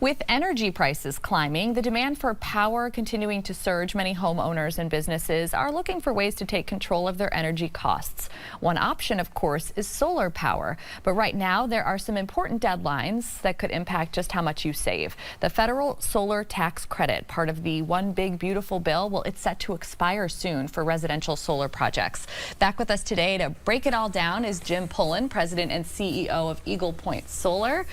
With energy prices climbing, the demand for power continuing to surge, many homeowners and businesses are looking for ways to take control of their energy costs. One option, of course, is solar power. But right now, there are some important deadlines that could impact just how much you save. The federal solar tax credit, part of the One Big Beautiful bill, well, it's set to expire soon for residential solar projects. Back with us today to break it all down is Jim Pullen, President and CEO of Eagle Point Solar.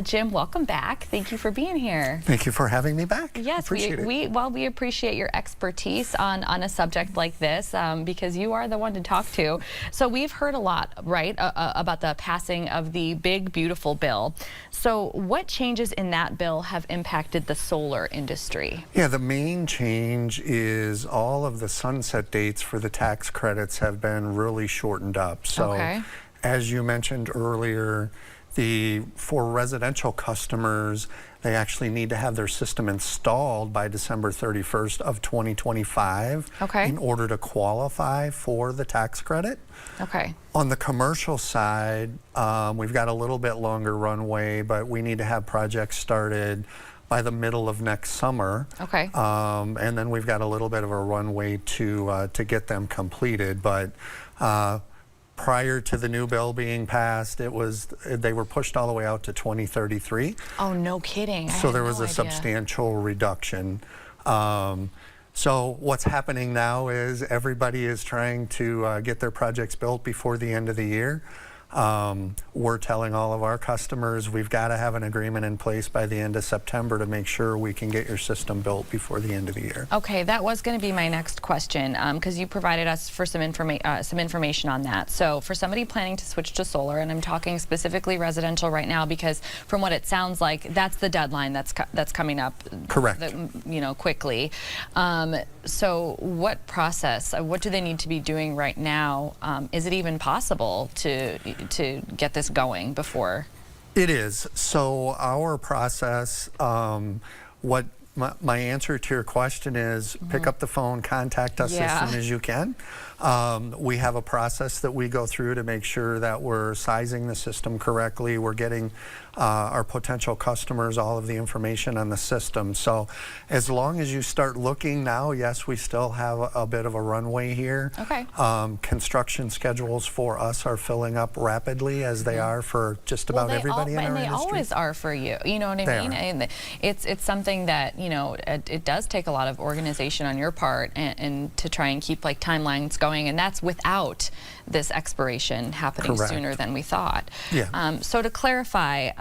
Jim, welcome back. Thank you for being here. Thank you for having me back. Yes, we appreciate your expertise on a subject like this because you are the one to talk to. So we've heard a lot, right, about the passing of the Big Beautiful bill. So what changes in that bill have impacted the solar industry? Yeah, the main change is all of the sunset dates for the tax credits have been really shortened up. So as you mentioned earlier, for residential customers, they actually need to have their system installed by December 31st of 2025 in order to qualify for the tax credit. On the commercial side, we've got a little bit longer runway, but we need to have projects started by the middle of next summer. And then we've got a little bit of a runway to get them completed. But prior to the new bill being passed, they were pushed all the way out to 2033. Oh, no kidding. So there was a substantial reduction. So what's happening now is everybody is trying to get their projects built before the end of the year. We're telling all of our customers we've got to have an agreement in place by the end of September to make sure we can get your system built before the end of the year. Okay, that was going to be my next question because you provided us for some information on that. So for somebody planning to switch to solar, and I'm talking specifically residential right now because from what it sounds like, that's the deadline that's coming up. Correct. Quickly. So what process, what do they need to be doing right now? Is it even possible to get this going before? It is. So our process, what my answer to your question is pick up the phone, contact us as soon as you can. We have a process that we go through to make sure that we're sizing the system correctly. We're getting our potential customers all of the information on the system. So as long as you start looking now, yes, we still have a bit of a runway here. Construction schedules for us are filling up rapidly as they are for just about everybody in our industry. And they always are for you. You know what I mean? And it's something that, it does take a lot of organization on your part and to try and keep like timelines going, and that's without this expiration happening sooner than we thought. So to clarify,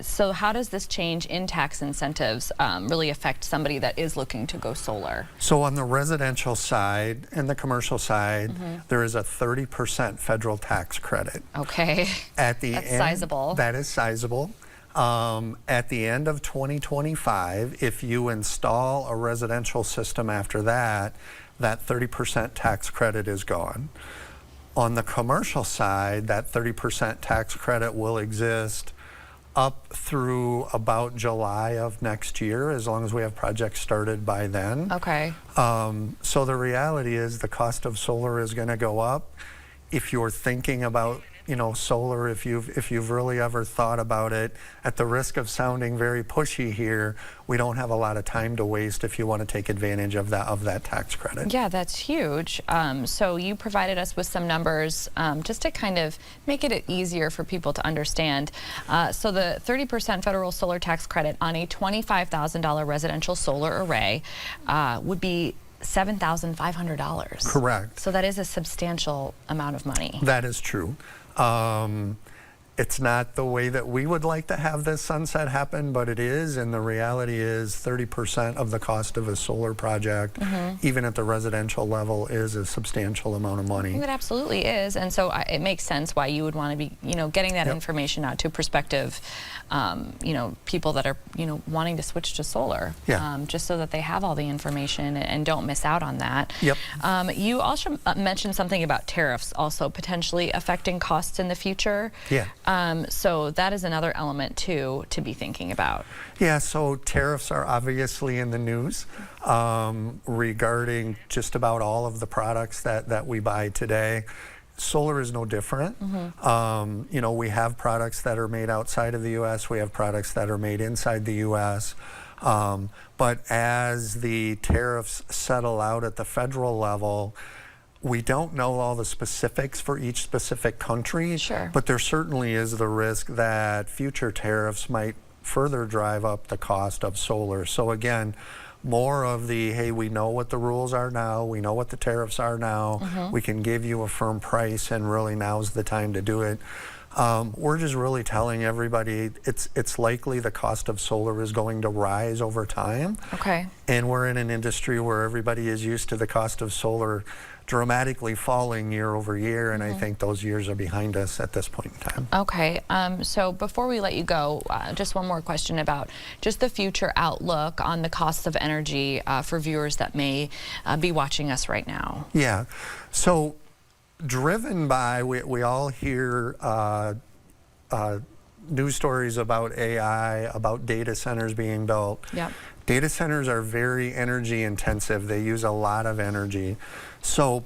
so how does this change in tax incentives really affect somebody that is looking to go solar? So on the residential side and the commercial side, there is a 30% federal tax credit. At the end, sizable. That is sizable. At the end of 2025, if you install a residential system after that, that 30% tax credit is gone. On the commercial side, that 30% tax credit will exist up through about July of next year, as long as we have projects started by then. So the reality is the cost of solar is going to go up. If you're thinking about solar, if you've really ever thought about it, at the risk of sounding very pushy here, we don't have a lot of time to waste if you want to take advantage of that tax credit. Yeah, that's huge. So you provided us with some numbers just to kind of make it easier for people to understand. So the 30% federal solar tax credit on a $25,000 residential solar array would be $7,500. Correct. So that is a substantial amount of money. That is true. It's not the way that we would like to have this sunset happen, but it is, and the reality is 30% of the cost of a solar project, even at the residential level, is a substantial amount of money. It absolutely is, and so it makes sense why you would want to be, getting that information out to prospective, people that are, wanting to switch to solar, just so that they have all the information and don't miss out on that. You also mentioned something about tariffs also potentially affecting costs in the future. So that is another element too to be thinking about. Yeah, so tariffs are obviously in the news regarding just about all of the products that we buy today. solar is no different. You know, we have products that are made outside of the U.S. We have products that are made inside the U.S. But as the tariffs settle out at the federal level, we don't know all the specifics for each specific country, but there certainly is the risk that future tariffs might further drive up the cost of solar. So again, more of the, hey, we know what the rules are now, we know what the tariffs are now, we can give you a firm price, and really now's the time to do it. We're just really telling everybody it's likely the cost of solar is going to rise over time. And we're in an industry where everybody is used to the cost of solar dramatically falling year over year, and I think those years are behind us at this point in time. So before we let you go, just one more question about just the future outlook on the cost of energy for viewers that may be watching us right now. Yeah, so driven by, we all hear news stories about AI, about data centers being built. Data centers are very energy intensive. They use a lot of energy. So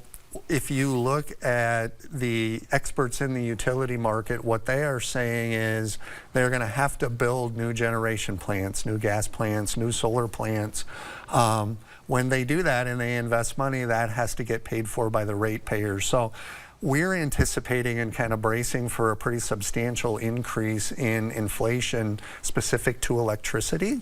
if you look at the experts in the utility market, what they are saying is they're going to have to build new generation plants, new gas plants, new solar plants. When they do that and they invest money, that has to get paid for by the ratepayers. So we're anticipating and kind of bracing for a pretty substantial increase in inflation specific to electricity,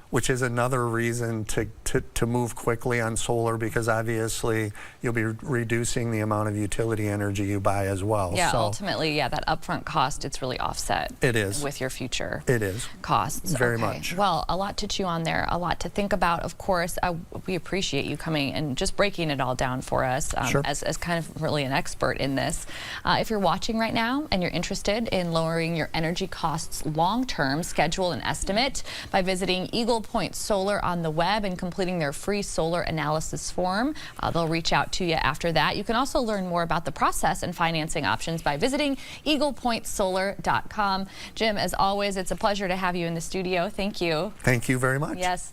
which is another reason to move quickly on solar, because obviously you'll be reducing the amount of utility energy you buy as well. So ultimately, that upfront cost, it's really offset. It is. With your future costs. Very much. Well, a lot to chew on there, a lot to think about. Of course, we appreciate you coming and just breaking it all down for us as kind of really an expert in this. If you're watching right now and you're interested in lowering your energy costs long-term, schedule an estimate by visiting Eagle Point Solar on the web and completing their free solar analysis form. They'll reach out to you after that. You can also learn more about the process and financing options by visiting eaglepointsolar.com. Jim, as always, it's a pleasure to have you in the studio. Thank you. Thank you very much. Yes.